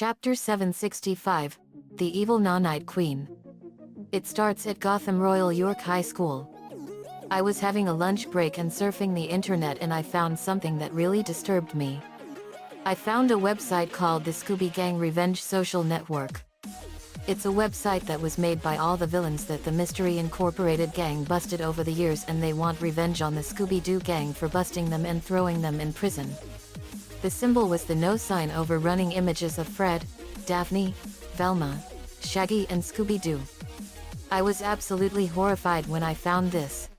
Chapter 765, The Evil Nanite Queen. It starts at Gotham Royal York High School. I was having a lunch break and surfing the internet and I found something that really disturbed me. I found a website called the Scooby Gang Revenge Social Network. It's a website that was made by all the villains that the Mystery Incorporated gang busted over the years, and they want revenge on the Scooby-Doo gang for busting them and throwing them in prison. The symbol was the no sign over running images of Fred, Daphne, Velma, Shaggy and Scooby-Doo. I was absolutely horrified when I found this.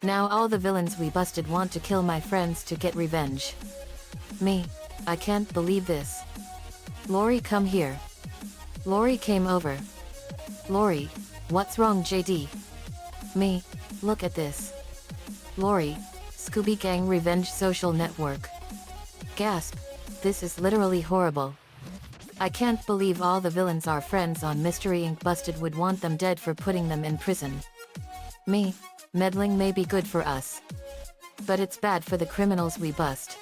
Now all the villains we busted want to kill my friends to get revenge. Me, I can't believe this. Lori, come here. Lori came over. Lori, what's wrong, JD? Me, look at this. Lori, Scooby Gang Revenge Social Network. Gasp, this is literally horrible. I can't believe all the villains our friends on Mystery Inc. busted would want them dead for putting them in prison. Me, meddling may be good for us, but it's bad for the criminals we bust.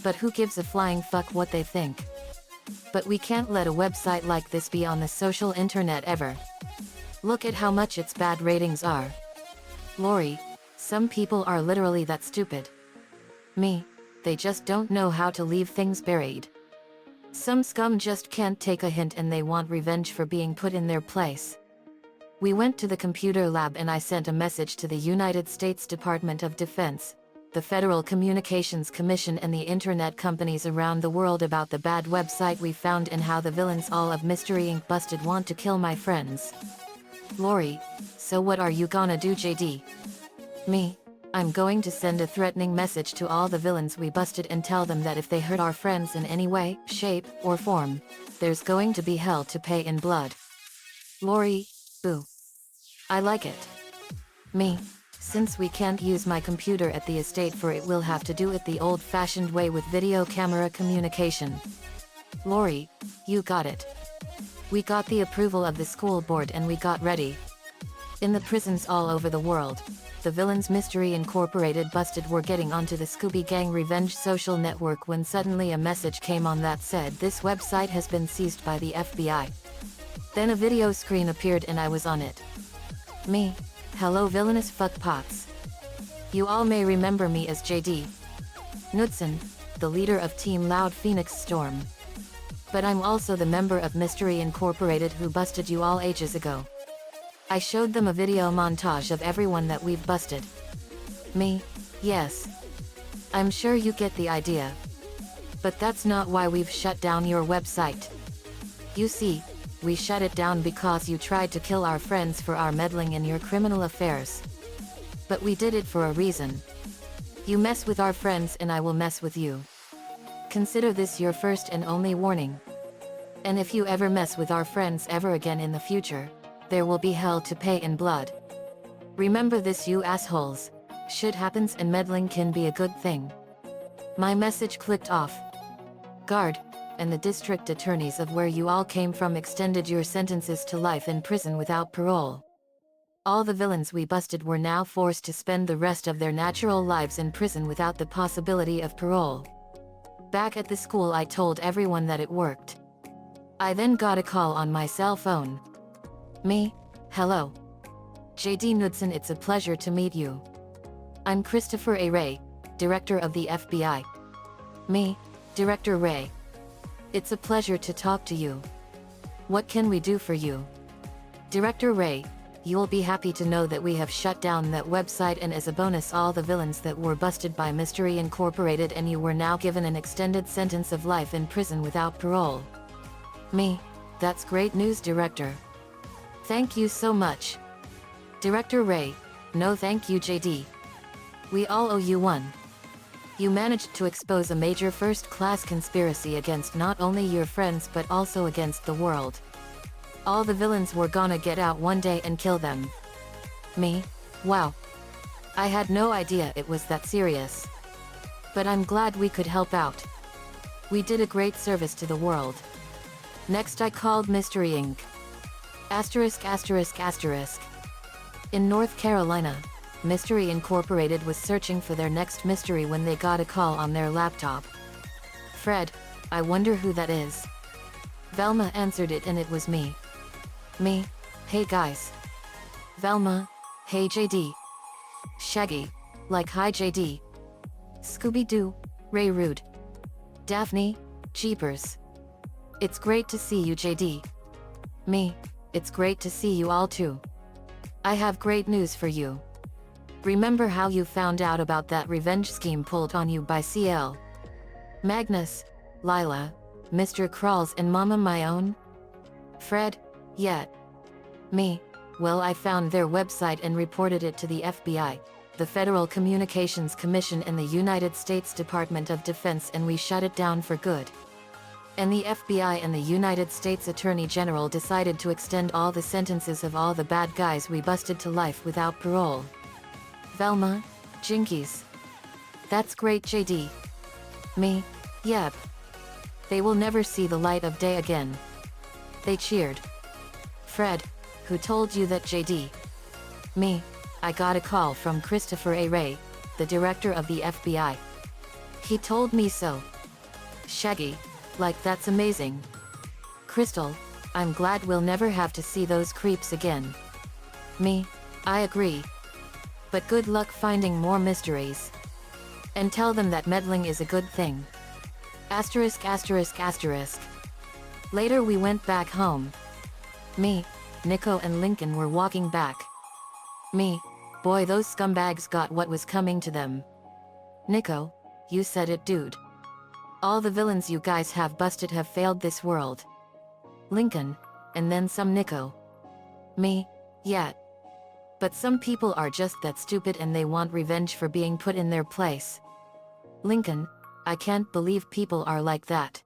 But who gives a flying fuck what they think? But we can't let a website like this be on the social internet ever. Look at how much its bad ratings are. Lori, some people are literally that stupid. Me, they just don't know how to leave things buried. Some scum just can't take a hint and they want revenge for being put in their place. We went to the computer lab and I sent a message to the United States Department of Defense, the Federal Communications Commission and the internet companies around the world about the bad website we found and how the villains all of Mystery Inc. busted want to kill my friends. Lori, so what are you gonna do, JD? Me, I'm going to send a threatening message to all the villains we busted and tell them that if they hurt our friends in any way, shape, or form, there's going to be hell to pay in blood. Lori, boo. I like it. Me, since we can't use my computer at the estate for it, we'll have to do it the old-fashioned way with video camera communication. Lori, you got it. We got the approval of the school board and we got ready. In the prisons all over the world, the villains Mystery Incorporated busted were getting onto the Scooby Gang Revenge Social Network when suddenly a message came on that said this website has been seized by the FBI. Then a video screen appeared and I was on it. Me, hello villainous fuckpots. You all may remember me as JD Knudsen, the leader of Team Loud Phoenix Storm. But I'm also the member of Mystery Incorporated who busted you all ages ago. I showed them a video montage of everyone that we've busted. Me, yes. I'm sure you get the idea. But that's not why we've shut down your website. You see, we shut it down because you tried to kill our friends for our meddling in your criminal affairs. But we did it for a reason. You mess with our friends and I will mess with you. Consider this your first and only warning. And if you ever mess with our friends ever again in the future, there will be hell to pay in blood. Remember this, you assholes. Shit happens and meddling can be a good thing. My message clicked off. Guard, and the district attorneys of where you all came from extended your sentences to life in prison without parole. All the villains we busted were now forced to spend the rest of their natural lives in prison without the possibility of parole. Back at the school I told everyone that it worked. I then got a call on my cell phone. Me, hello. JD Knudsen, it's a pleasure to meet you. I'm Christopher A. Ray, Director of the FBI. Me, Director Ray. It's a pleasure to talk to you. What can we do for you? Director Ray, you'll be happy to know that we have shut down that website, and as a bonus all the villains that were busted by Mystery Incorporated and you were now given an extended sentence of life in prison without parole. Me, that's great news, Director. Thank you so much. Director Ray, no thank you, JD. We all owe you one. You managed to expose a major first-class conspiracy against not only your friends but also against the world. All the villains were gonna get out one day and kill them. Me, wow. I had no idea it was that serious. But I'm glad we could help out. We did a great service to the world. Next I called Mystery Inc. Asterisk asterisk asterisk. In North Carolina, Mystery Incorporated was searching for their next mystery when they got a call on their laptop. Fred, I wonder who that is. Velma answered it and it was me. Me, hey guys. Velma, hey JD. Shaggy, like hi JD. Scooby-Doo, Ray Rude. Daphne, Jeepers. It's great to see you JD. Me, it's great to see you all too. I have great news for you. Remember how you found out about that revenge scheme pulled on you by CL? Magnus, Lila, Mr. Krawls and Mama my own? Fred, yet. Me, well I found their website and reported it to the FBI, the Federal Communications Commission and the United States Department of Defense, and we shut it down for good. And the FBI and the United States Attorney General decided to extend all the sentences of all the bad guys we busted to life without parole. Velma, Jinkies. That's great JD. Me, yep. They will never see the light of day again. They cheered. Fred, who told you that JD? Me, I got a call from Christopher A. Ray, the director of the FBI. He told me so. Shaggy, like that's amazing. Crystal, I'm glad we'll never have to see those creeps again. Me, I agree. But good luck finding more mysteries. And tell them that meddling is a good thing. Asterisk asterisk asterisk. Later we went back home. Me, Nico and Lincoln were walking back. Me, boy those scumbags got what was coming to them. Nico, you said it dude. All the villains you guys have busted have failed this world. Lincoln, and then some Nico. Me, yeah. But some people are just that stupid and they want revenge for being put in their place. Lincoln, I can't believe people are like that.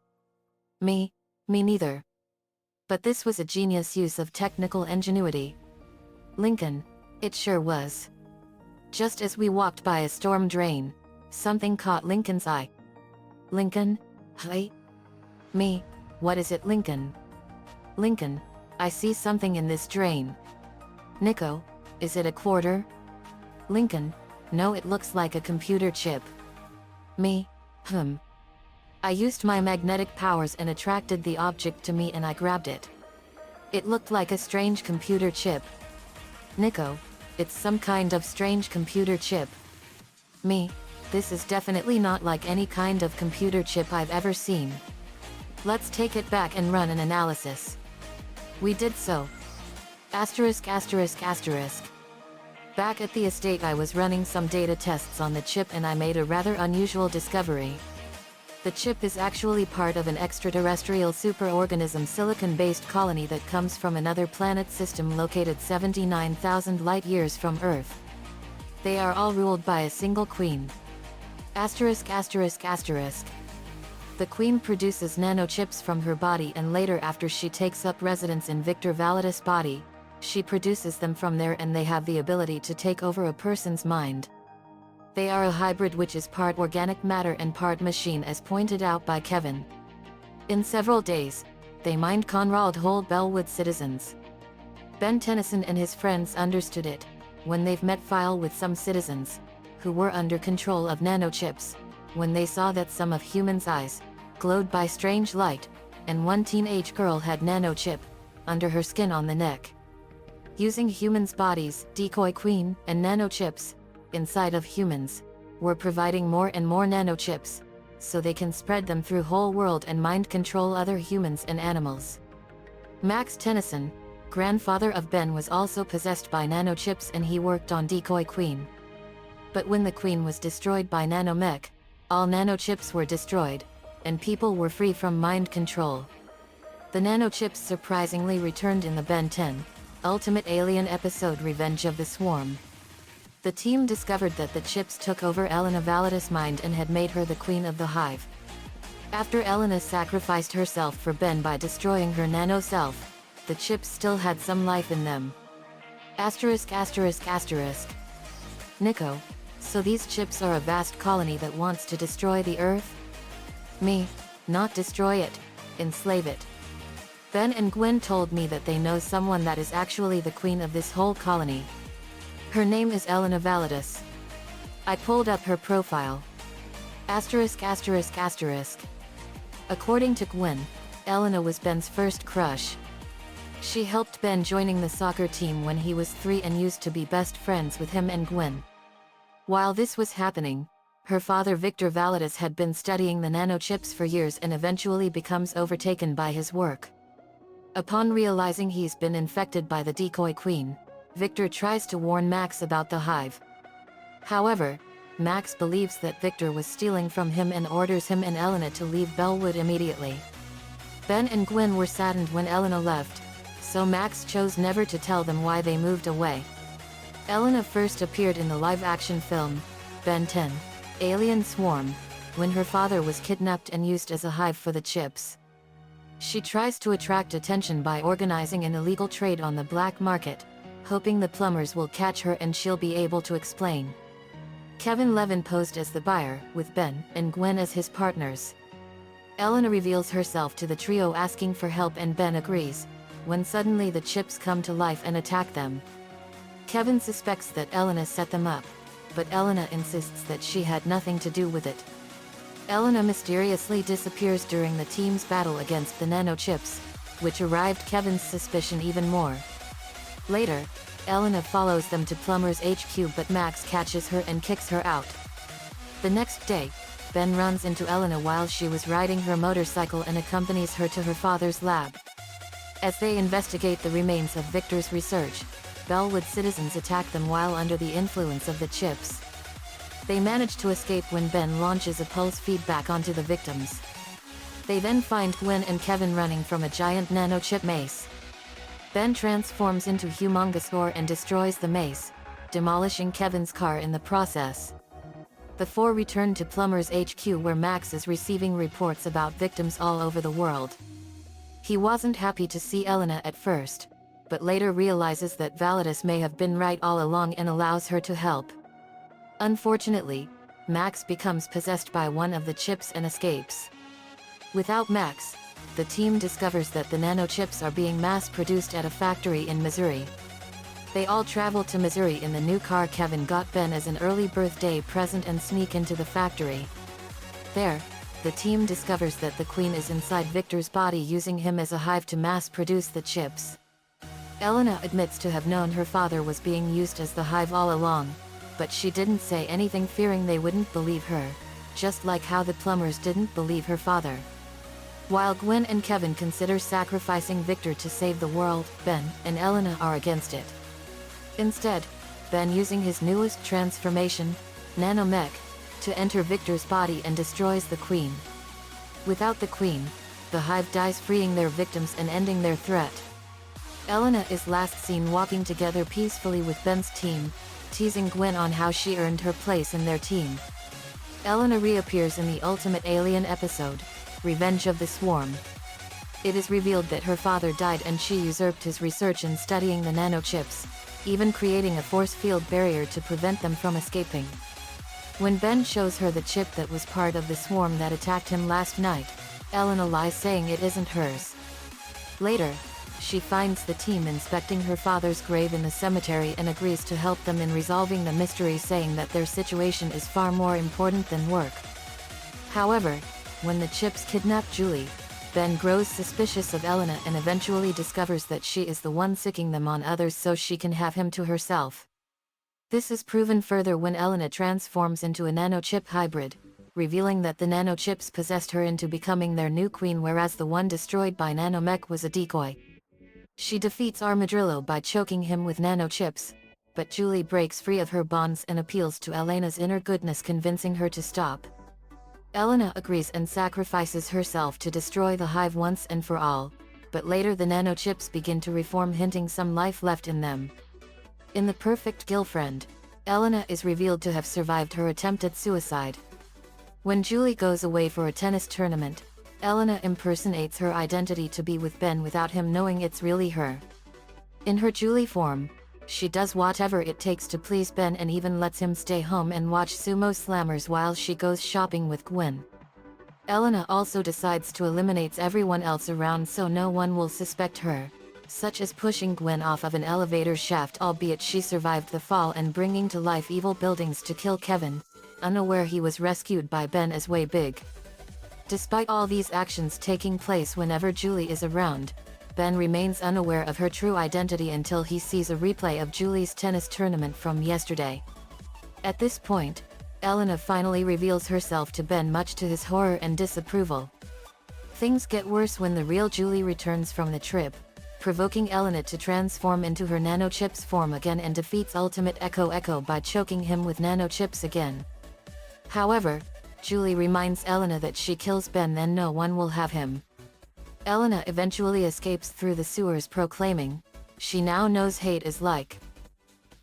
Me neither. But this was a genius use of technical ingenuity. Lincoln, it sure was. Just as we walked by a storm drain, something caught Lincoln's eye. Lincoln, hi? Me, what is it Lincoln? Lincoln, I see something in this drain. Nico, is it a quarter? Lincoln, no it looks like a computer chip. Me, I used my magnetic powers and attracted the object to me and I grabbed it. It looked like a strange computer chip. Nico, it's some kind of strange computer chip. Me, this is definitely not like any kind of computer chip I've ever seen. Let's take it back and run an analysis. We did so. Asterisk asterisk asterisk. Back at the estate I was running some data tests on the chip and I made a rather unusual discovery. The chip is actually part of an extraterrestrial superorganism silicon-based colony that comes from another planet system located 79,000 light-years from Earth. They are all ruled by a single queen. Asterisk asterisk asterisk. The queen produces nanochips from her body and later after she takes up residence in Victor Validus' body, she produces them from there and they have the ability to take over a person's mind. They are a hybrid which is part organic matter and part machine as pointed out by Kevin. In several days, they mind Conrad Hole Bellwood citizens. Ben Tennyson and his friends understood it, when they've met file with some citizens, who were under control of nanochips, when they saw that some of humans' eyes, glowed by strange light, and one teenage girl had nanochip, under her skin on the neck. Using humans' bodies, decoy queen, and nanochips, inside of humans, were providing more and more nanochips, so they can spread them through whole world and mind control other humans and animals. Max Tennyson, grandfather of Ben, was also possessed by nanochips and he worked on decoy queen. But when the queen was destroyed by nanomech, all nanochips were destroyed, and people were free from mind control. The nanochips surprisingly returned in the Ben 10, Ultimate Alien episode Revenge of the Swarm. The team discovered that the chips took over Elena Validus' mind and had made her the queen of the hive. After Elena sacrificed herself for Ben by destroying her nano-self, the chips still had some life in them. Asterisk asterisk asterisk. Nico, so these chips are a vast colony that wants to destroy the Earth? Me, not destroy it, enslave it. Ben and Gwen told me that they know someone that is actually the queen of this whole colony. Her name is Elena Validus. I pulled up her profile. Asterisk asterisk asterisk. According to Gwen, Elena was Ben's first crush. She helped Ben joining the soccer team when he was 3 and used to be best friends with him and Gwen. While this was happening, her father Victor Validus had been studying the nanochips for years and eventually becomes overtaken by his work. Upon realizing he's been infected by the decoy queen, Victor tries to warn Max about the hive. However, Max believes that Victor was stealing from him and orders him and Elena to leave Bellwood immediately. Ben and Gwen were saddened when Elena left, so Max chose never to tell them why they moved away. Elena first appeared in the live-action film, Ben 10, Alien Swarm, when her father was kidnapped and used as a hive for the chips. She tries to attract attention by organizing an illegal trade on the black market, hoping the plumbers will catch her and she'll be able to explain. Kevin Levin posed as the buyer, with Ben and Gwen as his partners. Elena reveals herself to the trio asking for help and Ben agrees, when suddenly the chips come to life and attack them. Kevin suspects that Elena set them up, but Elena insists that she had nothing to do with it. Elena mysteriously disappears during the team's battle against the nanochips, which arrived Kevin's suspicion even more. Later, Elena follows them to Plumber's HQ but Max catches her and kicks her out. The next day, Ben runs into Elena while she was riding her motorcycle and accompanies her to her father's lab. As they investigate the remains of Victor's research, Bellwood citizens attack them while under the influence of the chips. They manage to escape when Ben launches a pulse feedback onto the victims. They then find Gwen and Kevin running from a giant nanochip mace. Ben transforms into Humongous Ore and destroys the mace, demolishing Kevin's car in the process. The four return to Plumber's HQ where Max is receiving reports about victims all over the world. He wasn't happy to see Elena at first, but later realizes that Validus may have been right all along and allows her to help. Unfortunately, Max becomes possessed by one of the chips and escapes. Without Max, the team discovers that the nanochips are being mass-produced at a factory in Missouri. They all travel to Missouri in the new car Kevin got Ben as an early birthday present and sneak into the factory. There, the team discovers that the queen is inside Victor's body using him as a hive to mass-produce the chips. Elena admits to have known her father was being used as the hive all along, but she didn't say anything fearing they wouldn't believe her, just like how the plumbers didn't believe her father. While Gwen and Kevin consider sacrificing Victor to save the world, Ben and Elena are against it. Instead, Ben using his newest transformation, Nanomech, to enter Victor's body and destroys the queen. Without the queen, the hive dies, freeing their victims and ending their threat. Elena is last seen walking together peacefully with Ben's team, teasing Gwen on how she earned her place in their team. Elena reappears in the Ultimate Alien episode, Revenge of the Swarm. It is revealed that her father died and she usurped his research in studying the nanochips, even creating a force field barrier to prevent them from escaping. When Ben shows her the chip that was part of the swarm that attacked him last night, Elena lies saying it isn't hers. Later, she finds the team inspecting her father's grave in the cemetery and agrees to help them in resolving the mystery, saying that their situation is far more important than work. However, when the chips kidnap Julie, Ben grows suspicious of Elena and eventually discovers that she is the one sicking them on others so she can have him to herself. This is proven further when Elena transforms into a nanochip hybrid, revealing that the nanochips possessed her into becoming their new queen, whereas the one destroyed by Nanomech was a decoy. She defeats Armadillo by choking him with nanochips, but Julie breaks free of her bonds and appeals to Elena's inner goodness, convincing her to stop. Elena agrees and sacrifices herself to destroy the hive once and for all, but later the nanochips begin to reform, hinting some life left in them. In The Perfect Girlfriend, Elena is revealed to have survived her attempted suicide. When Julie goes away for a tennis tournament, Elena impersonates her identity to be with Ben without him knowing it's really her. In her Julie form, she does whatever it takes to please Ben and even lets him stay home and watch sumo slammers while she goes shopping with Gwen. Elena also decides to eliminate everyone else around so no one will suspect her, such as pushing Gwen off of an elevator shaft, albeit she survived the fall, and bringing to life evil buildings to kill Kevin, unaware he was rescued by Ben as Way Big. Despite all these actions taking place whenever Julie is around, Ben remains unaware of her true identity until he sees a replay of Julie's tennis tournament from yesterday. At this point, Elena finally reveals herself to Ben, much to his horror and disapproval. Things get worse when the real Julie returns from the trip, provoking Elena to transform into her nanochips form again and defeats Ultimate Echo by choking him with nanochips again. However, Julie reminds Elena that she kills Ben, then no one will have him. Elena eventually escapes through the sewers, proclaiming, she now knows hate is like. ****.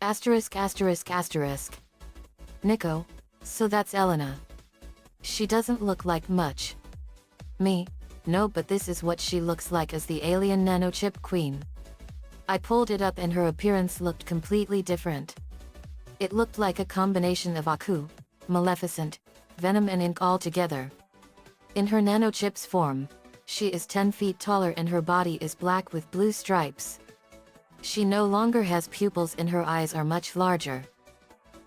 Nico, so that's Elena. She doesn't look like much. Me, no, but this is what she looks like as the alien nanochip queen. I pulled it up and her appearance looked completely different. It looked like a combination of Aku, Maleficent, Venom and Ink all together. In her nanochips form, she is 10 feet taller and her body is black with blue stripes. She no longer has pupils and her eyes are much larger.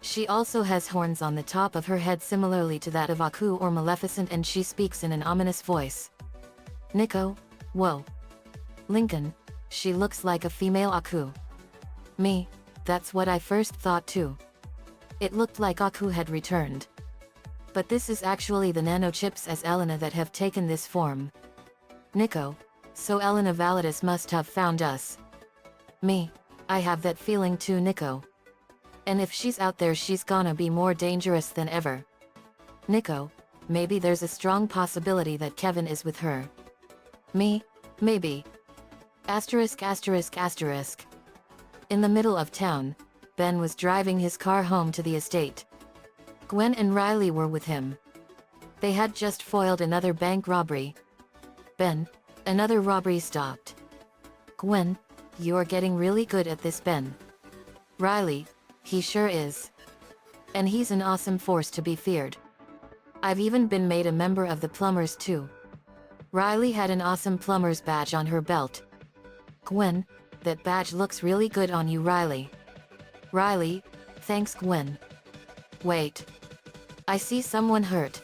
She also has horns on the top of her head similarly to that of Aku or Maleficent, and she speaks in an ominous voice. Nico, whoa. Lincoln, she looks like a female Aku. Me, that's what I first thought too. It looked like Aku had returned. But this is actually the nanochips as Elena that have taken this form. Nico, so Elena Validus must have found us. Me, I have that feeling too, Nico. And if she's out there, she's gonna be more dangerous than ever. Nico, maybe there's a strong possibility that Kevin is with her. Me, maybe. *****. In the middle of town, Ben was driving his car home to the estate. Gwen and Riley were with him. They had just foiled another bank robbery. Ben, another robbery stopped. Gwen, you're getting really good at this, Ben. Riley, he sure is. And he's an awesome force to be feared. I've even been made a member of the plumbers too. Riley had an awesome plumber's badge on her belt. Gwen, that badge looks really good on you, Riley. Riley, thanks, Gwen. Wait. I see someone hurt.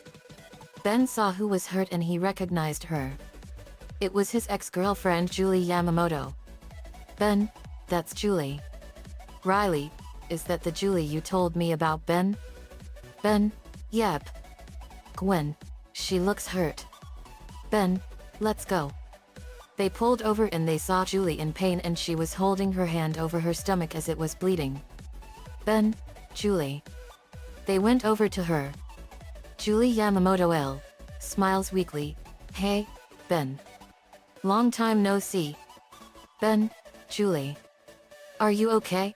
Ben saw who was hurt and he recognized her. It was his ex-girlfriend Julie Yamamoto. Ben, that's Julie. Riley, is that the Julie you told me about, Ben? Ben, yep. Gwen, she looks hurt. Ben, let's go. They pulled over and they saw Julie in pain and she was holding her hand over her stomach as it was bleeding. Ben, Julie. They went over to her. Julie Yamamoto L. smiles weakly. Hey, Ben. Long time no see. Ben, Julie. Are you okay?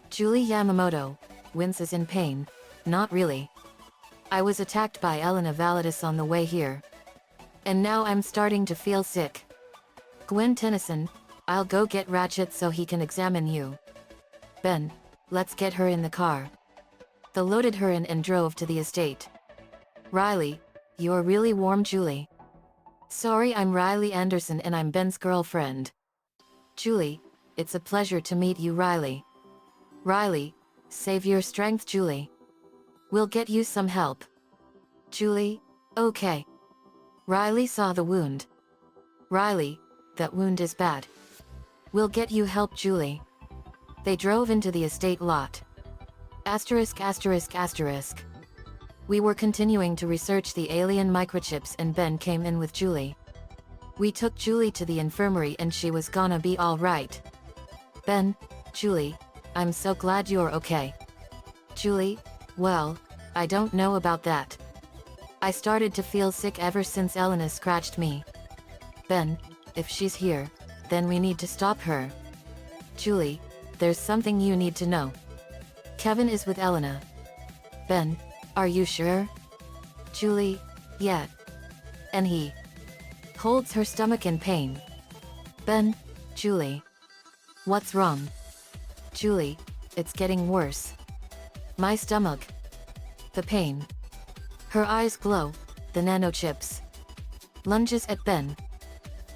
Julie Yamamoto winces in pain. Not really. I was attacked by Elena Validus on the way here. And now I'm starting to feel sick. Gwen Tennyson, I'll go get Ratchet so he can examine you. Ben, let's get her in the car. They loaded her in and drove to the estate. Riley, you're really warm, Julie. Sorry, I'm Riley Anderson and I'm Ben's girlfriend. Julie, it's a pleasure to meet you, Riley. Riley, save your strength, Julie. We'll get you some help. Julie, okay. Riley saw the wound. Riley, that wound is bad. We'll get you help, Julie. They drove into the estate lot. *****. We were continuing to research the alien microchips and Ben came in with Julie. We took Julie to the infirmary and she was gonna be all right. Ben, Julie, I'm so glad you're okay. Julie, well, I don't know about that. I started to feel sick ever since Elena scratched me. Ben, if she's here, then we need to stop her. Julie, there's something you need to know. Kevin is with Elena. Ben, are you sure? Julie, yeah. And he holds her stomach in pain. Ben, Julie. What's wrong? Julie, it's getting worse. My stomach. The pain. Her eyes glow, the nanochips. Lunges at Ben.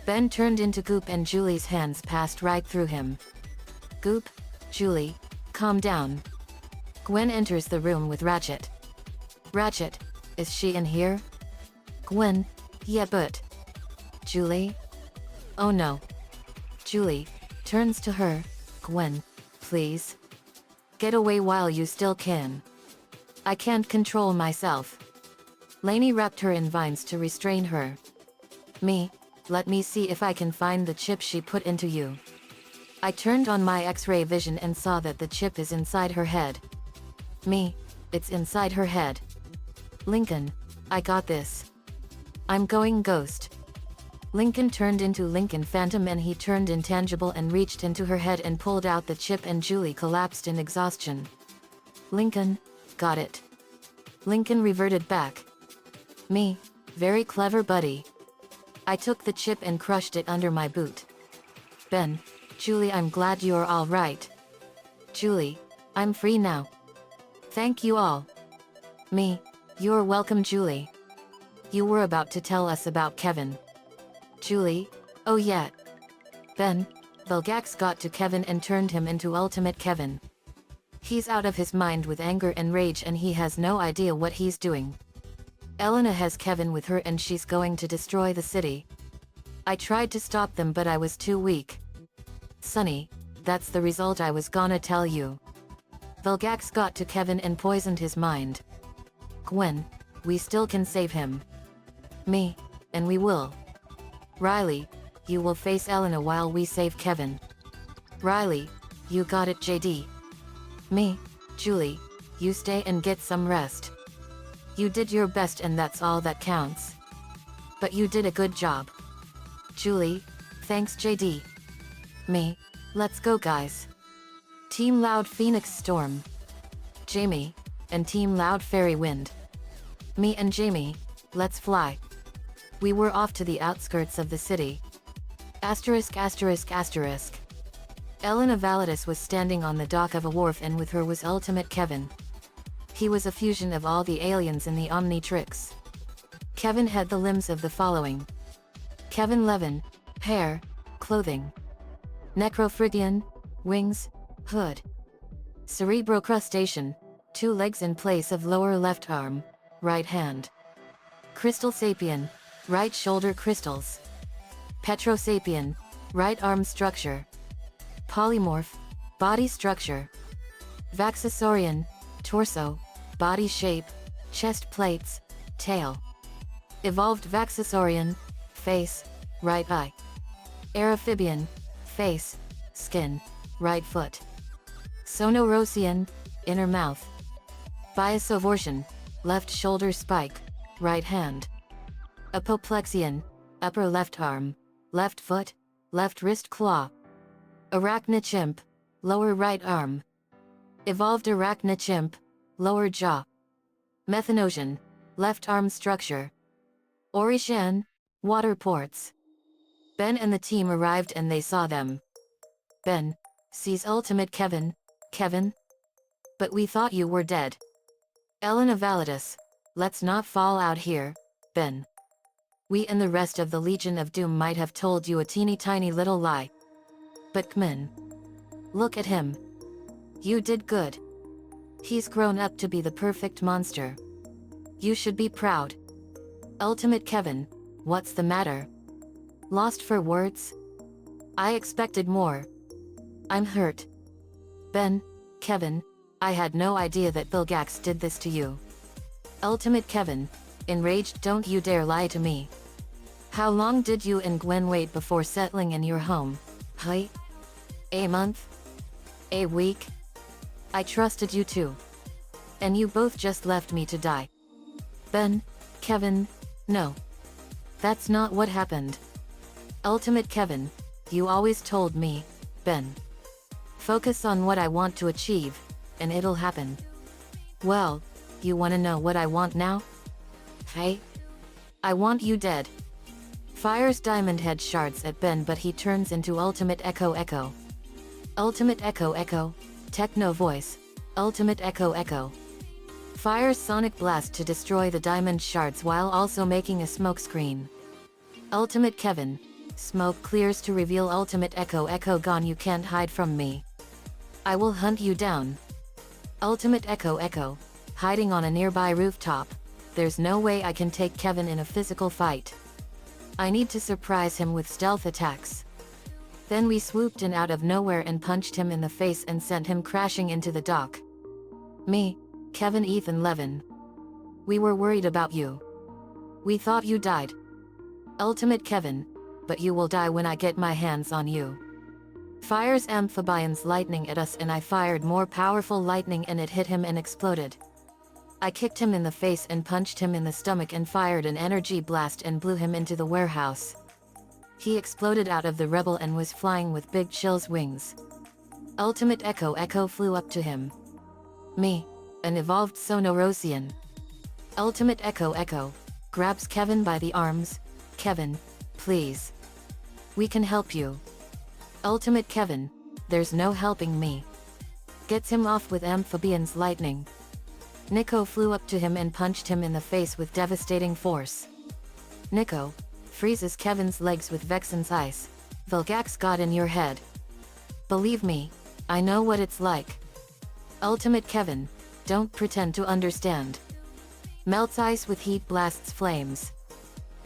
Ben turned into goop and Julie's hands passed right through him. Goop, Julie, calm down. Gwen enters the room with Ratchet. Ratchet, is she in here? Gwen, Yeah, but... Julie? Oh no. Julie turns to her. Gwen, please. Get away while you still can. I can't control myself. Lainey wrapped her in vines to restrain her. Me, let me see if I can find the chip she put into you. I turned on my X-ray vision and saw that the chip is inside her head. Me, it's inside her head. Lincoln, I got this. I'm going ghost. Lincoln turned into Lincoln Phantom and he turned intangible and reached into her head and pulled out the chip and Julie collapsed in exhaustion. Lincoln, got it. Lincoln reverted back. Me, very clever buddy. I took the chip and crushed it under my boot. Ben, Julie, I'm glad you're all right. Julie, I'm free now. Thank you all. Me, you're welcome, Julie. You were about to tell us about Kevin. Julie, oh yeah. Ben, Vilgax got to Kevin and turned him into Ultimate Kevin. He's out of his mind with anger and rage and he has no idea what he's doing. Elena has Kevin with her and she's going to destroy the city. I tried to stop them but I was too weak. Sonny, that's the result I was gonna tell you. Vilgax got to Kevin and poisoned his mind. Gwen, we still can save him. Me, and we will. Riley, you will face Elena while we save Kevin. Riley, you got it, JD. Me, Julie, you stay and get some rest. You did your best and that's all that counts. But you did a good job. Julie, thanks JD. Me, let's go guys. Team Loud Phoenix Storm. Jamie, and Team Loud Fairy Wind. Me and Jamie, let's fly. We were off to the outskirts of the city. Asterisk asterisk asterisk. Elena Validus was standing on the dock of a wharf and with her was Ultimate Kevin. He was a fusion of all the aliens in the Omnitrix. Kevin had the limbs of the following. Kevin Levin, hair, clothing. Necrophrygian, wings, hood. Cerebrocrustacean, 2 legs in place of lower left arm, right hand. Crystal Sapien, right shoulder crystals. Petrosapien, right arm structure. Polymorph, body structure. Vaxasaurian, torso, body shape, chest plates, tail. Evolved Vaxasaurian, face, right eye. Aerophibian, face, skin, right foot. Sonorosian, inner mouth. Biasovortian, left shoulder spike, right hand. Apoplexian, upper left arm, left foot, left wrist claw. Arachnochimp, lower right arm. Evolved Arachnochimp, lower jaw. Methanosian, left arm structure. Orishan, water ports. Ben and the team arrived and they saw them. Ben sees Ultimate Kevin. Kevin? But we thought you were dead. Elena Validus, let's not fall out here, Ben. We and the rest of the Legion of Doom might have told you a teeny tiny little lie. But Kmin. Look at him. You did good. He's grown up to be the perfect monster. You should be proud. Ultimate Kevin, what's the matter? Lost for words? I expected more. I'm hurt. Ben, Kevin, I had no idea that Vilgax did this to you. Ultimate Kevin, enraged, don't you dare lie to me. How long did you and Gwen wait before settling in your home? Hey? A month? A week? I trusted you too. And you both just left me to die. Ben, Kevin, no. That's not what happened. Ultimate Kevin, you always told me, Ben. Focus on what I want to achieve, and it'll happen. Well, you wanna know what I want now? Hey? I want you dead. Fires diamond head shards at Ben but he turns into Ultimate Echo Echo. Ultimate Echo Echo, Techno Voice, Ultimate Echo Echo. Fires Sonic Blast to destroy the diamond shards while also making a smoke screen. Ultimate Kevin, smoke clears to reveal Ultimate Echo Echo gone, you can't hide from me. I will hunt you down. Ultimate Echo Echo, hiding on a nearby rooftop. There's no way I can take Kevin in a physical fight. I need to surprise him with stealth attacks. Then we swooped in out of nowhere and punched him in the face and sent him crashing into the dock. Me, Kevin, Ethan, Levin. We were worried about you. We thought you died. Ultimate Kevin, but you will die when I get my hands on you. Fires amphibians lightning at us and I fired more powerful lightning and it hit him and exploded. I kicked him in the face and punched him in the stomach and fired an energy blast and blew him into the warehouse. He exploded out of the rebel and was flying with Big Chill's wings. Ultimate Echo flew up to him. Me, an evolved Sonorosian. Ultimate Echo grabs Kevin by the arms. Kevin, please. We can help you. Ultimate Kevin, there's no helping me. Gets him off with amphibian's lightning. Nico flew up to him and punched him in the face with devastating force. Nico freezes Kevin's legs with Vexen's ice. Vilgax got in your head. Believe me, I know what it's like. Ultimate Kevin, don't pretend to understand. Melts ice with heat, blasts flames.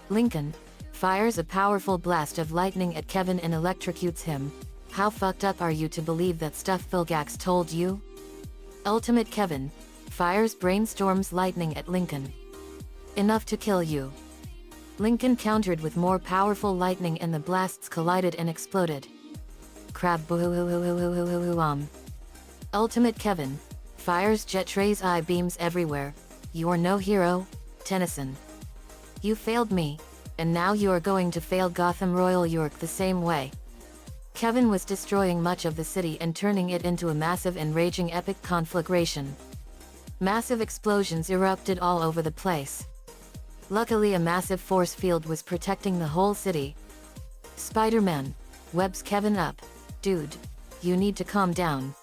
Lincoln fires a powerful blast of lightning at Kevin and electrocutes him. How fucked up are you to believe that stuff Vilgax told you? Ultimate Kevin fires brainstorms lightning at Lincoln. Enough to kill you. Lincoln countered with more powerful lightning and the blasts collided and exploded. Crab boo. Ultimate Kevin fires jet rays eye beams everywhere. You're no hero, Tennyson. You failed me, and now you are going to fail Gotham Royal York the same way. Kevin was destroying much of the city and turning it into a massive and raging epic conflagration. Massive explosions erupted all over the place. Luckily a massive force field was protecting the whole city. Spider-Man webs Kevin up. Dude, you need to calm down.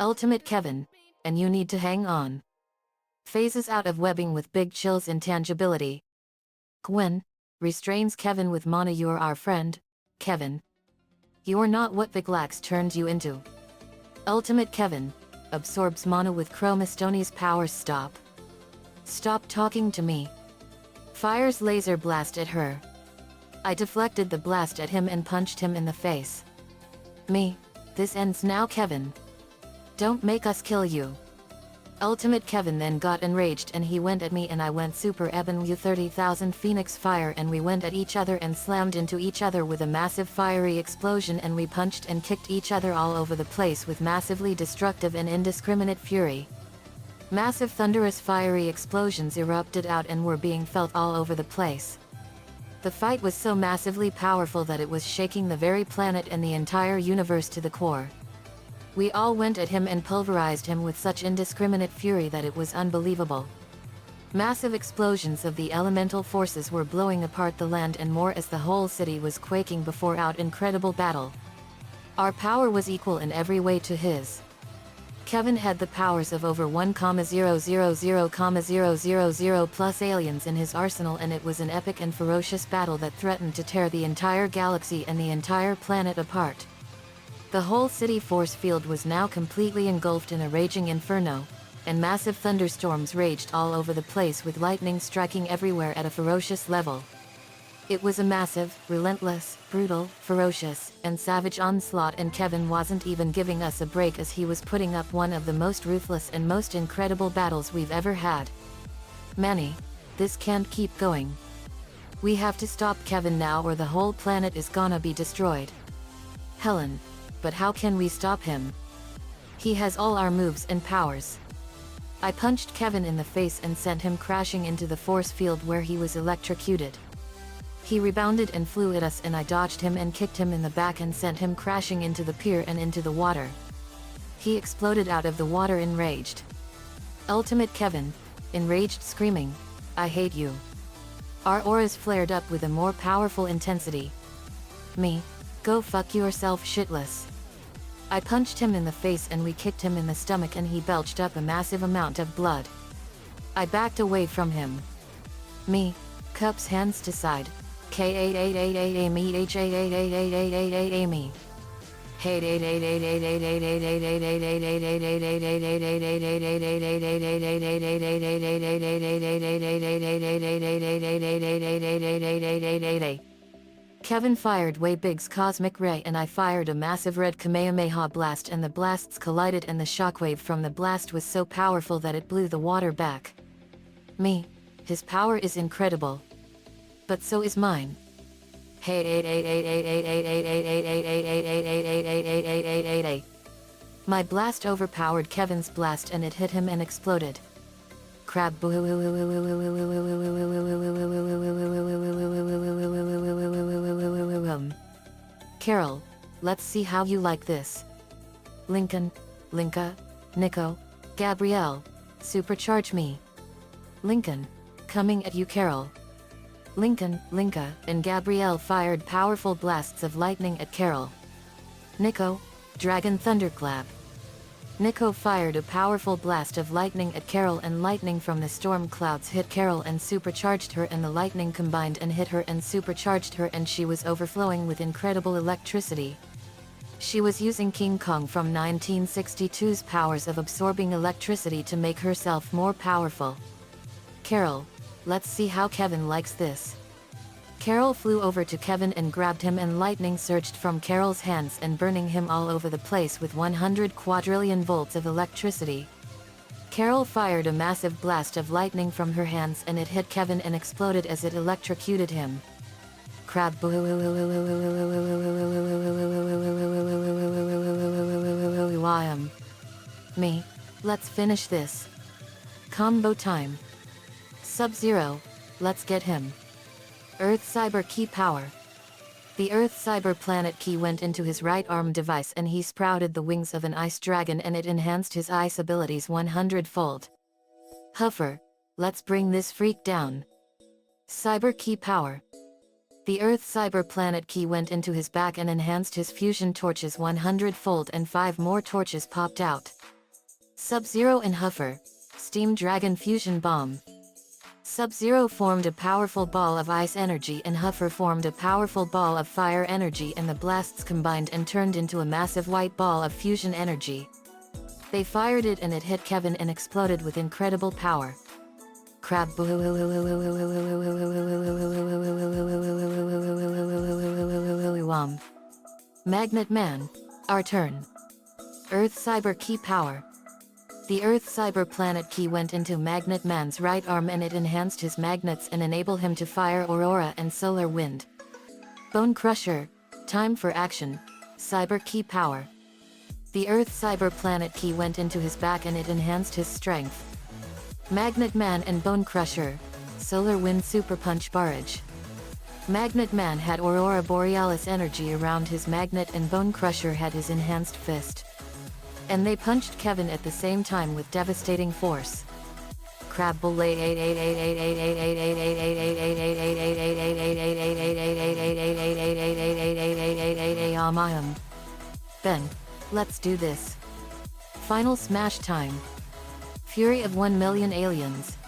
Ultimate Kevin, and you need to hang on. Phases out of webbing with Big Chill's intangibility. Gwen restrains Kevin with Mana. You're our friend, Kevin. You're not what Viglax turned you into. Ultimate Kevin absorbs Mana with Chromastoni's powers. Stop talking to me. Fires laser blast at her. I deflected the blast at him and punched him in the face. Me, this ends now, Kevin. Don't make us kill you. Ultimate Kevin then got enraged and he went at me and I went Super Eben U 30,000 Phoenix Fire and we went at each other and slammed into each other with a massive fiery explosion and we punched and kicked each other all over the place with massively destructive and indiscriminate fury. Massive thunderous fiery explosions erupted out and were being felt all over the place. The fight was so massively powerful that it was shaking the very planet and the entire universe to the core. We all went at him and pulverized him with such indiscriminate fury that it was unbelievable. Massive explosions of the elemental forces were blowing apart the land and more as the whole city was quaking before our incredible battle. Our power was equal in every way to his. Kevin had the powers of over 1,000,000 plus aliens in his arsenal and it was an epic and ferocious battle that threatened to tear the entire galaxy and the entire planet apart. The whole city force field was now completely engulfed in a raging inferno, and massive thunderstorms raged all over the place with lightning striking everywhere at a ferocious level. It was a massive, relentless, brutal, ferocious, and savage onslaught and Kevin wasn't even giving us a break as he was putting up one of the most ruthless and most incredible battles we've ever had. Manny, this can't keep going. We have to stop Kevin now or the whole planet is gonna be destroyed. Helen, but how can we stop him? He has all our moves and powers. I punched Kevin in the face and sent him crashing into the force field where he was electrocuted. He rebounded and flew at us and I dodged him and kicked him in the back and sent him crashing into the pier and into the water. He exploded out of the water enraged. Ultimate Kevin, enraged screaming, I hate you. Our auras flared up with a more powerful intensity. Me, go fuck yourself shitless. I punched him in the face and we kicked him in the stomach and he belched up a massive amount of blood. I backed away from him. Me, cups hands to side. K888 me H888 me. Kevin fired Way Big's cosmic ray and I fired a massive red Kamehameha blast and the blasts collided and the shockwave from the blast was so powerful that it blew the water back. Me. His power is incredible. But so is mine. My blast overpowered Kevin's blast and it hit him and exploded. Crab. Carol, let's see how you like this. Lincoln, Linka, Nico, Gabrielle, supercharge me. Lincoln, coming at you Carol. Lincoln, Linka, and Gabrielle fired powerful blasts of lightning at Carol. Nico, Dragon Thunderclap. Nico fired a powerful blast of lightning at Carol and lightning from the storm clouds hit Carol and supercharged her and the lightning combined and hit her and supercharged her and she was overflowing with incredible electricity. She was using King Kong from 1962's powers of absorbing electricity to make herself more powerful. Carol, let's see how Kevin likes this. Carol flew over to Kevin and grabbed him and lightning surged from Carol's hands and burning him all over the place with 100 quadrillion volts of electricity. Carol fired a massive blast of lightning from her hands and it hit Kevin and exploded as it electrocuted him. Crab. Me. Let's finish this. Combo time. Sub-Zero, let's get him. Earth Cyber Key Power. The Earth Cyber Planet Key went into his right arm device and he sprouted the wings of an ice dragon and it enhanced his ice abilities 100-fold. Huffer, let's bring this freak down. Cyber Key Power. The Earth Cyber Planet Key went into his back and enhanced his fusion torches 100-fold and 5 more torches popped out. Sub-Zero and Huffer, Steam Dragon Fusion Bomb. Sub-Zero formed a powerful ball of ice energy and Huffer formed a powerful ball of fire energy and the blasts combined and turned into a massive white ball of fusion energy. They fired it and it hit Kevin and exploded with incredible power. Crab. Magnet Man, our turn. Earth Cyber Key Power. The Earth Cyber Planet Key went into Magnet Man's right arm and it enhanced his magnets and enabled him to fire Aurora and Solar Wind. Bone Crusher, time for action. Cyber Key Power. The Earth Cyber Planet Key went into his back and it enhanced his strength. Magnet Man and Bone Crusher, Solar Wind Super Punch Barrage. Magnet Man had Aurora Borealis energy around his magnet and Bone Crusher had his enhanced fist. And they punched Kevin at the same time with devastating force. Crab. Ben, let's do this. Final smash time. Fury of 1 million aliens.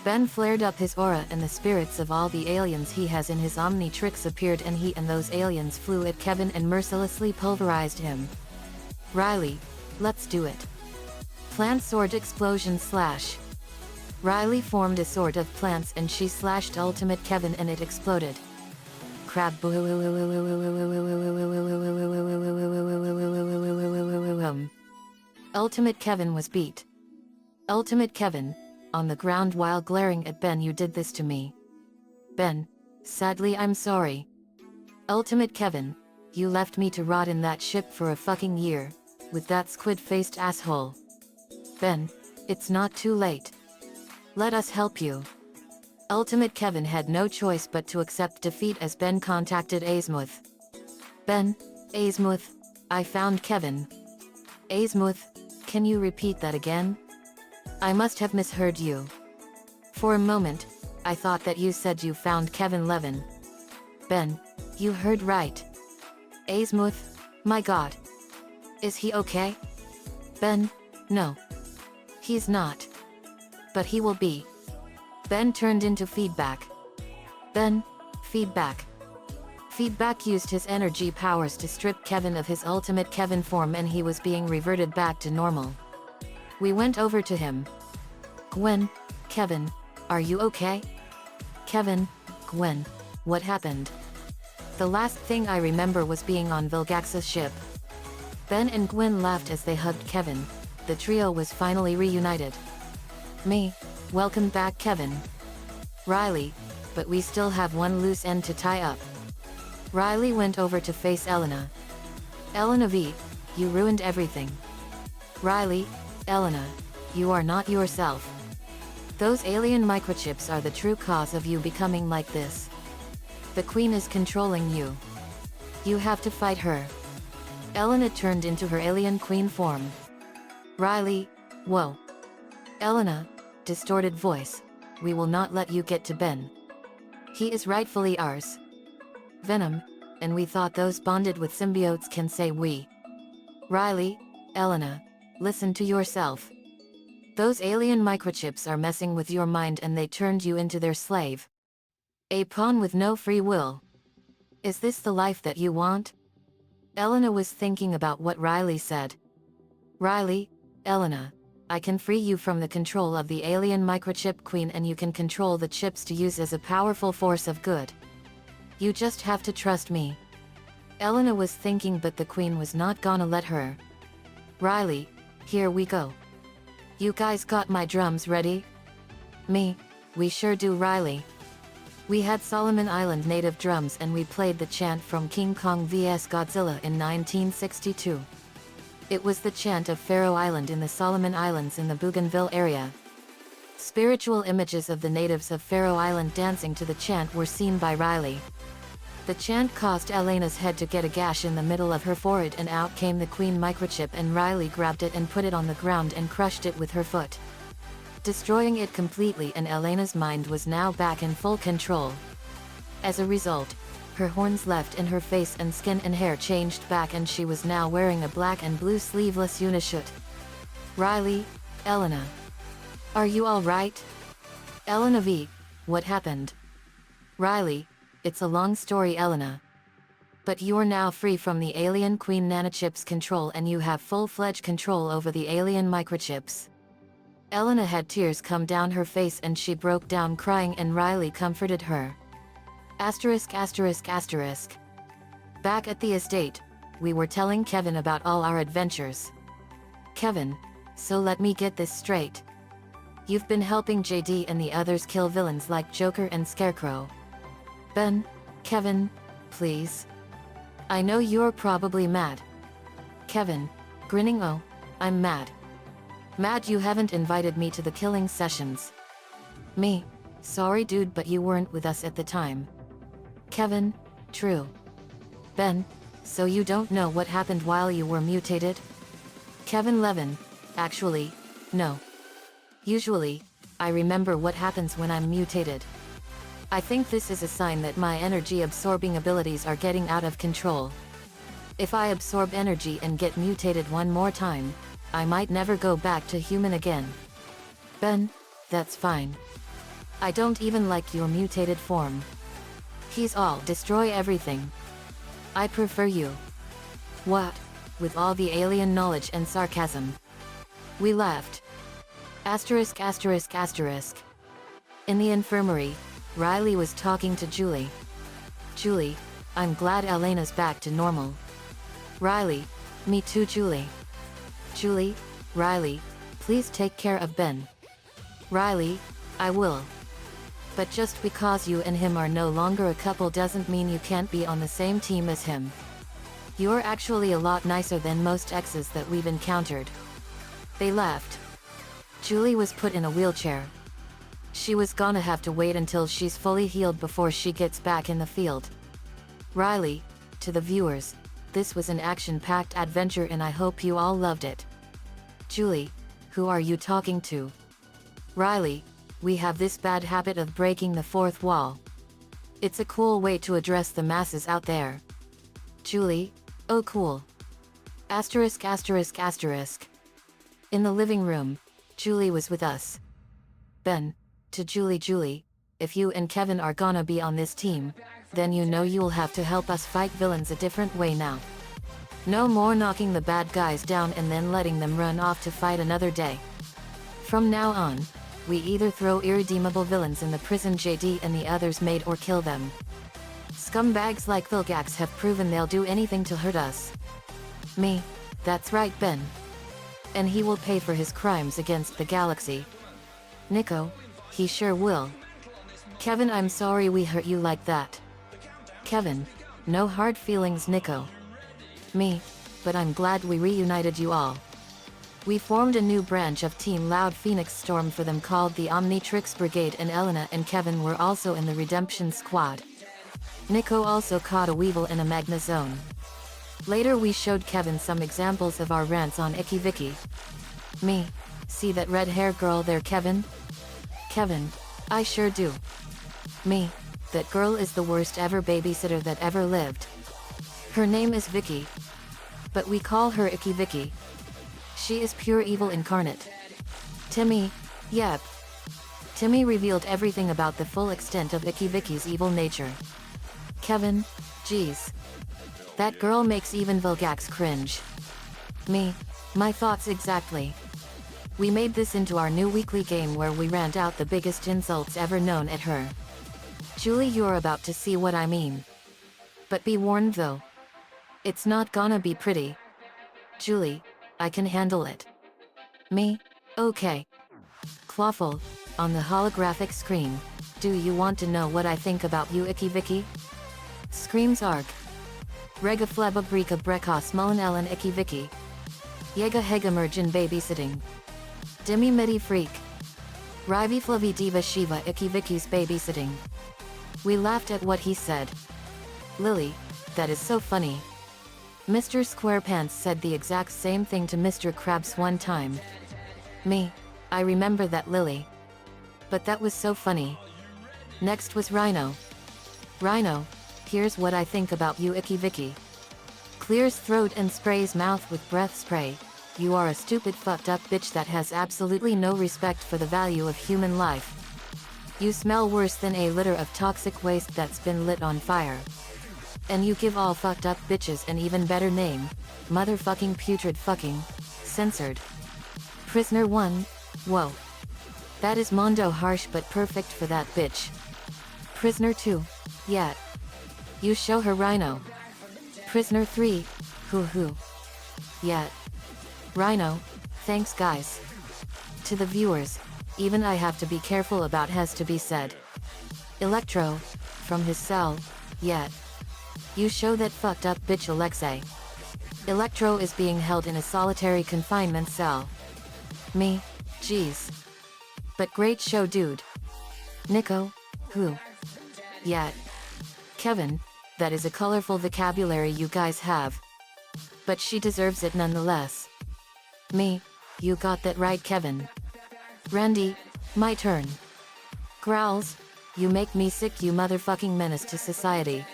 Ben flared up his aura and the spirits of all the aliens he has in his Omnitrix appeared and he and those aliens flew at Kevin and mercilessly pulverized him. Riley, let's do it. Plant Sword Explosion Slash. Riley formed a sword of plants and she slashed Ultimate Kevin and it exploded. Crab. Ultimate Kevin was beat. Ultimate Kevin, on the ground while glaring at Ben. You did this to me. Ben, sadly I'm sorry. Ultimate Kevin, you left me to rot in that ship for a fucking year. With that squid-faced asshole. Ben, it's not too late. Let us help you. Ultimate Kevin had no choice but to accept defeat as Ben contacted Azimuth. Ben, Azimuth, I found Kevin. Azimuth, can you repeat that again? I must have misheard you. For a moment, I thought that you said you found Kevin Levin. Ben, you heard right. Azimuth, my god. Is he okay? Ben, no. He's not. But he will be. Ben turned into feedback. Ben, feedback. Feedback used his energy powers to strip Kevin of his ultimate Kevin form and he was being reverted back to normal. We went over to him. Gwen, Kevin, are you okay? Kevin, Gwen, what happened? The last thing I remember was being on Vilgax's ship. Ben and Gwen laughed as they hugged Kevin. The trio was finally reunited. Me, welcome back Kevin. Riley, but we still have one loose end to tie up. Riley went over to face Elena. Elena V, you ruined everything. Riley, Elena, you are not yourself. Those alien microchips are the true cause of you becoming like this. The Queen is controlling you. You have to fight her. Elena turned into her alien queen form. Riley, whoa. Elena, distorted voice, we will not let you get to Ben. He is rightfully ours. Venom, and we thought those bonded with symbiotes can say we. Riley, Elena, listen to yourself. Those alien microchips are messing with your mind and they turned you into their slave. A pawn with no free will. Is this the life that you want? Elena was thinking about what Riley said. Riley, Elena, I can free you from the control of the alien microchip queen and you can control the chips to use as a powerful force of good. You just have to trust me. Elena was thinking but the queen was not gonna let her. Riley, here we go. You guys got my drums ready? Me, we sure do Riley. We had Solomon Island native drums and we played the chant from King Kong vs Godzilla in 1962. It was the chant of Faroe Island in the Solomon Islands in the Bougainville area. Spiritual images of the natives of Faroe Island dancing to the chant were seen by Riley. The chant caused Elena's head to get a gash in the middle of her forehead and out came the queen microchip and Riley grabbed it and put it on the ground and crushed it with her foot, destroying it completely, and Elena's mind was now back in full control. As a result, her horns left and her face and skin and hair changed back and she was now wearing a black and blue sleeveless unishirt. Riley, Elena. Are you alright? Elena V, what happened? Riley, it's a long story Elena. But you're now free from the alien queen nanochip's control and you have full-fledged control over the alien microchips. Elena had tears come down her face and she broke down crying and Riley comforted her. Asterisk asterisk asterisk. Back at the estate, we were telling Kevin about all our adventures. Kevin, so let me get this straight. You've been helping JD and the others kill villains like Joker and Scarecrow. Ben, Kevin, please. I know you're probably mad. Kevin, grinning, oh, I'm mad. Mad you haven't invited me to the killing sessions. Me, sorry dude but you weren't with us at the time. Kevin, true. Ben, so you don't know what happened while you were mutated? Kevin Levin, actually, no. Usually, I remember what happens when I'm mutated. I think this is a sign that my energy absorbing abilities are getting out of control. If I absorb energy and get mutated one more time, I might never go back to human again. Ben, that's fine. I don't even like your mutated form. He's all destroy everything. I prefer you. What? With all the alien knowledge and sarcasm. We laughed. Asterisk asterisk asterisk. In the infirmary, Riley was talking to Julie. Julie, I'm glad Elena's back to normal. Riley, me too Julie. Julie, Riley, please take care of Ben. Riley, I will. But just because you and him are no longer a couple doesn't mean you can't be on the same team as him. You're actually a lot nicer than most exes that we've encountered. They laughed. Julie was put in a wheelchair. She was gonna have to wait until she's fully healed before she gets back in the field. Riley, to the viewers, this was an action-packed adventure and I hope you all loved it. Julie, who are you talking to? Riley, we have this bad habit of breaking the fourth wall. It's a cool way to address the masses out there. Julie, oh cool. Asterisk asterisk asterisk. In the living room, Julie was with us. Ben, to Julie, if you and Kevin are gonna be on this team, then you know you'll have to help us fight villains a different way now. No more knocking the bad guys down and then letting them run off to fight another day. From now on, we either throw irredeemable villains in the prison JD and the others made or kill them. Scumbags like Vilgax have proven they'll do anything to hurt us. Me, that's right Ben. And he will pay for his crimes against the galaxy. Nico, he sure will. Kevin, I'm sorry we hurt you like that. Kevin, no hard feelings Nico. Me, but I'm glad we reunited you all. We formed a new branch of Team Loud Phoenix Storm for them called the Omnitrix Brigade, and Elena and Kevin were also in the Redemption Squad. Nico also caught a Weevil in a Magna Zone. Later we showed Kevin some examples of our rants on Icky Vicky. Me, see that red hair girl there Kevin? Kevin, I sure do. Me, that girl is the worst ever babysitter that ever lived. Her name is Vicky. But we call her Icky Vicky. She is pure evil incarnate. Timmy, yep. Timmy revealed everything about the full extent of Icky Vicky's evil nature. Kevin, geez. That girl makes even Vilgax cringe. Me, my thoughts exactly. We made this into our new weekly game where we rant out the biggest insults ever known at her. Julie, you're about to see what I mean. But be warned though. It's not gonna be pretty. Julie, I can handle it. Me? Okay. Clawful, on the holographic screen, do you want to know what I think about you Icky Vicky? Screams arg. Rega fleba brika breka smullen ellen Icky Vicky. Yega hegemergen babysitting. Demi midi freak. Rivi flavi diva shiva Icky Vicky's babysitting. We laughed at what he said. Lily, that is so funny. Mr. Squarepants said the exact same thing to Mr. Krabs one time. Me, I remember that Lily. But that was so funny. Next was Rhino. Rhino, here's what I think about you Icky Vicky. Clears throat and sprays mouth with breath spray. You are a stupid fucked up bitch that has absolutely no respect for the value of human life. You smell worse than a litter of toxic waste that's been lit on fire. And you give all fucked up bitches an even better name. Motherfucking putrid fucking. Censored. Prisoner 1, whoa. That is mondo harsh but perfect for that bitch. Prisoner 2, yeah. You show her Rhino. Prisoner 3, hoo. Yeah. Rhino, thanks guys. To the viewers, even I have to be careful about has to be said. Electro, from his cell, yeah. You show that fucked up bitch Alexei. Electro is being held in a solitary confinement cell. Me, geez. But great show dude. Nico, who? Yeah. Kevin, that is a colorful vocabulary you guys have. But she deserves it nonetheless. Me, you got that right Kevin. Randy, my turn. Growls, you make me sick you motherfucking menace to society.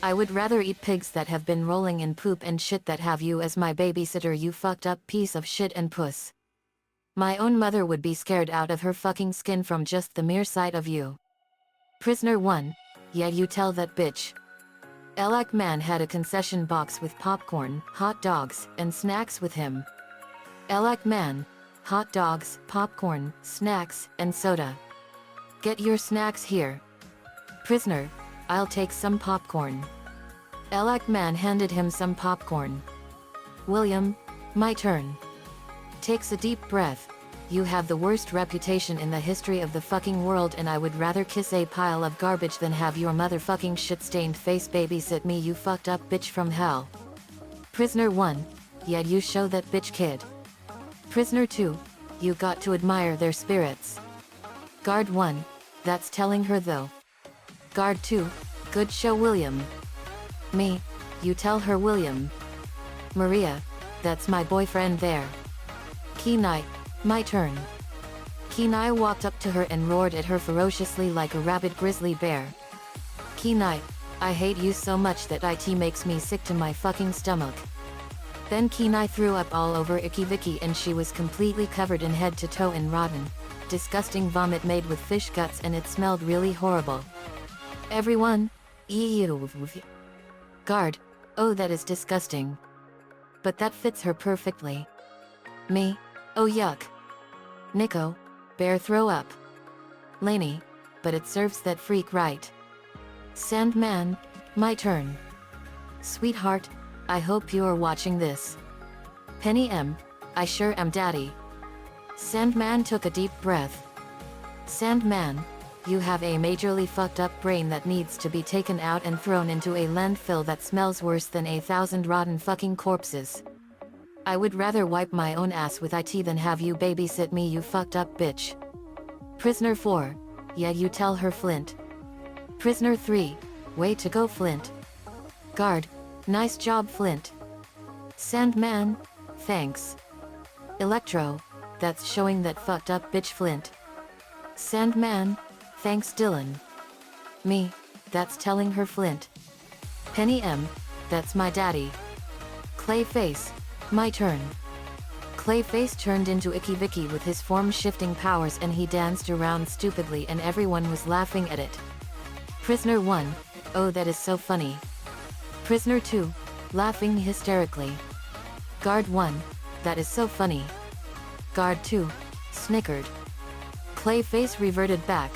I would rather eat pigs that have been rolling in poop and shit that have you as my babysitter you fucked up piece of shit and puss. My own mother would be scared out of her fucking skin from just the mere sight of you. Prisoner 1, yeah you tell that bitch. Elak man had a concession box with popcorn, hot dogs, and snacks with him. Elak man, hot dogs, popcorn, snacks, and soda. Get your snacks here. Prisoner, I'll take some popcorn. Elak man handed him some popcorn. William, my turn. Takes a deep breath. You have the worst reputation in the history of the fucking world and I would rather kiss a pile of garbage than have your motherfucking shit-stained face babysit me you fucked up bitch from hell. Prisoner 1, yeah you show that bitch kid. Prisoner 2, you got to admire their spirits. Guard 1, that's telling her though. Guard 2, good show William. Me, you tell her William. Maria, that's my boyfriend there. Kenai, my turn. Kenai walked up to her and roared at her ferociously like a rabid grizzly bear. Kenai, I hate you so much that it makes me sick to my fucking stomach. Then Kenai threw up all over Icky Vicky and she was completely covered in head to toe in rotten, disgusting vomit made with fish guts and it smelled really horrible. Everyone, Guard, oh that is disgusting. But that fits her perfectly. Me, oh yuck. Nico, bear throw up. Laney, but it serves that freak right. Sandman, my turn. Sweetheart, I hope you are watching this. Penny M, I sure am daddy. Sandman took a deep breath. Sandman, you have a majorly fucked up brain that needs to be taken out and thrown into a landfill that smells worse than 1,000 rotten fucking corpses. I would rather wipe my own ass with IT than have you babysit me, you fucked up bitch. Prisoner 4, yeah you tell her Flint. Prisoner 3, way to go Flint. Guard, nice job Flint. Sandman, thanks. Electro, that's showing that fucked up bitch Flint. Sandman, thanks Dylan. Me, that's telling her Flint. Penny M, that's my daddy. Clayface, my turn. Clayface turned into Icky Vicky with his form-shifting powers and he danced around stupidly and everyone was laughing at it. Prisoner 1, oh that is so funny. Prisoner 2, laughing hysterically. Guard 1, that is so funny. Guard 2, snickered. Clayface reverted back.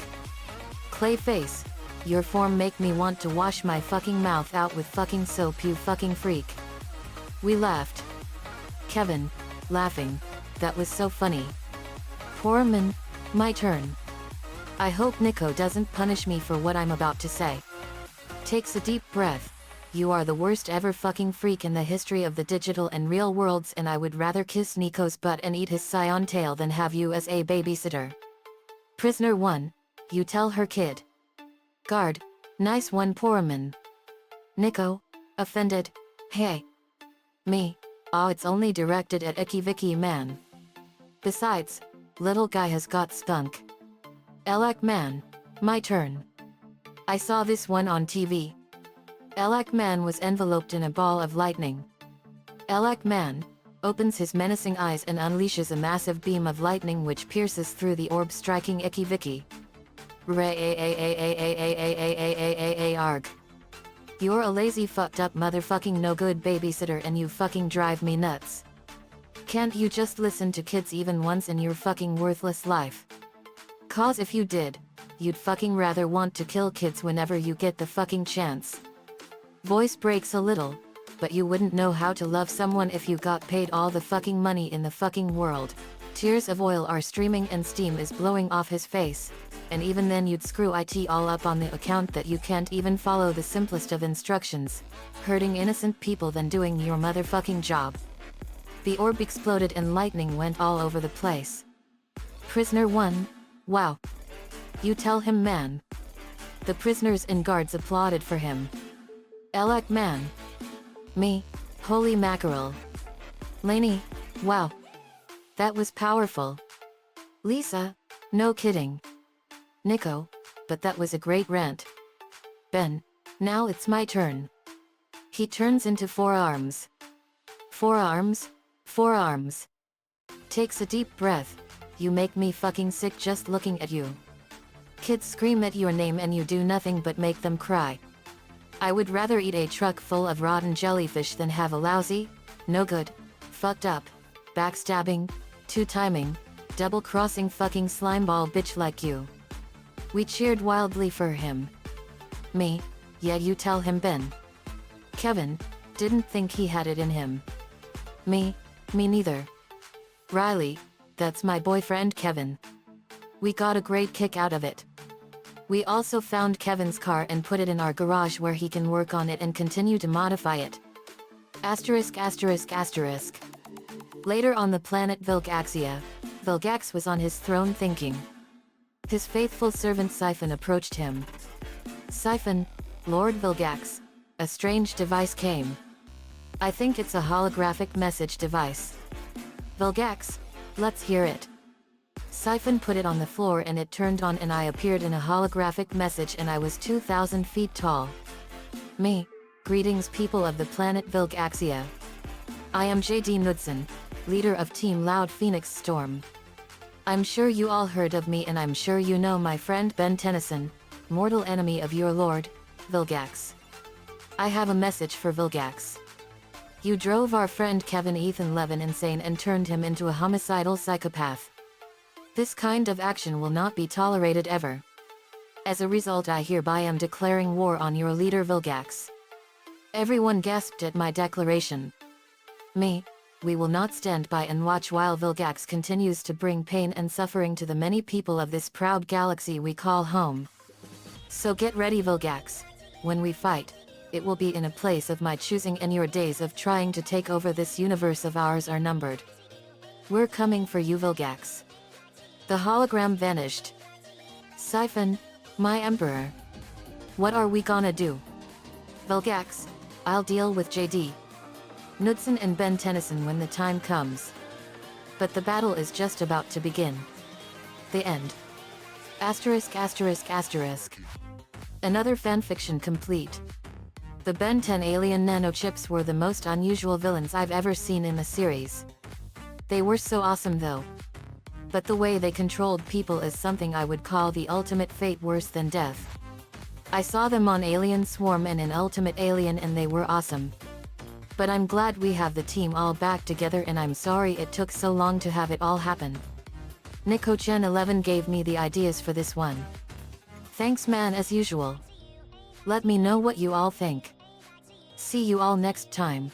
Clayface, your form make me want to wash my fucking mouth out with fucking soap, you fucking freak. We laughed. Kevin, laughing, that was so funny. Poorman, my turn. I hope Nico doesn't punish me for what I'm about to say. Takes a deep breath. You are the worst ever fucking freak in the history of the digital and real worlds and I would rather kiss Nico's butt and eat his scion tail than have you as a babysitter. Prisoner 1, you tell her kid. Guard, nice one Poorman. Nico, offended, hey. Me, oh it's only directed at Icky Vicky man. Besides, little guy has got skunk. Elak man, my turn. I saw this one on TV. Elak man was enveloped in a ball of lightning. Elak man opens his menacing eyes and unleashes a massive beam of lightning which pierces through the orb, striking Icky Vicky. Arg. You're a lazy fucked up motherfucking no good babysitter and you fucking drive me nuts. Can't you just listen to kids even once in your fucking worthless life? Cause if you did, you'd fucking rather want to kill kids whenever you get the fucking chance. Voice breaks a little, but you wouldn't know how to love someone if you got paid all the fucking money in the fucking world. Tears of oil are streaming and steam is blowing off his face, and even then you'd screw it all up on the account that you can't even follow the simplest of instructions, hurting innocent people than doing your motherfucking job. The orb exploded and lightning went all over the place. Prisoner 1, wow. You tell him man. The prisoners and guards applauded for him. Elak man. Me, holy mackerel. Laney, wow. That was powerful. Lisa, no kidding. Nico, but that was a great rant. Ben, now it's my turn. He turns into forearms. Forearms, forearms. Takes a deep breath. You make me fucking sick just looking at you. Kids scream at your name and you do nothing but make them cry. I would rather eat a truck full of rotten jellyfish than have a lousy, no good, fucked up, backstabbing, two-timing, double-crossing fucking slimeball bitch like you. We cheered wildly for him. Me, yeah you tell him Ben. Kevin, didn't think he had it in him. Me neither. Riley, that's my boyfriend Kevin. We got a great kick out of it. We also found Kevin's car and put it in our garage where he can work on it and continue to modify it. Asterisk asterisk asterisk. Later on the planet Vilgaxia, Vilgax was on his throne thinking. His faithful servant Siphon approached him. Siphon, Lord Vilgax, a strange device came. I think it's a holographic message device. Vilgax, let's hear it. Siphon put it on the floor and it turned on and I appeared in a holographic message and I was 2,000 feet tall. Me, greetings people of the planet Vilgaxia. I am JD Knudsen, leader of Team Loud Phoenix Storm. I'm sure you all heard of me and I'm sure you know my friend Ben Tennyson, mortal enemy of your lord, Vilgax. I have a message for Vilgax. You drove our friend Kevin Ethan Levin insane and turned him into a homicidal psychopath. This kind of action will not be tolerated ever. As a result, I hereby am declaring war on your leader Vilgax. Everyone gasped at my declaration. We will not stand by and watch while Vilgax continues to bring pain and suffering to the many people of this proud galaxy we call home. So get ready, Vilgax. When we fight, it will be in a place of my choosing, and your days of trying to take over this universe of ours are numbered. We're coming for you, Vilgax. The hologram vanished. Siphon, my emperor. What are we gonna do? Vilgax, I'll deal with JD Knudsen and Ben Tennyson when the time comes. But the battle is just about to begin. The end. Asterisk asterisk asterisk. Another fanfiction complete. The Ben 10 alien nanochips were the most unusual villains I've ever seen in the series. They were so awesome though. But the way they controlled people is something I would call the ultimate fate, worse than death. I saw them on Alien Swarm and in Ultimate Alien and they were awesome. But I'm glad we have the team all back together, and I'm sorry it took so long to have it all happen. Nicochen11 gave me the ideas for this one. Thanks man, as usual. Let me know what you all think. See you all next time.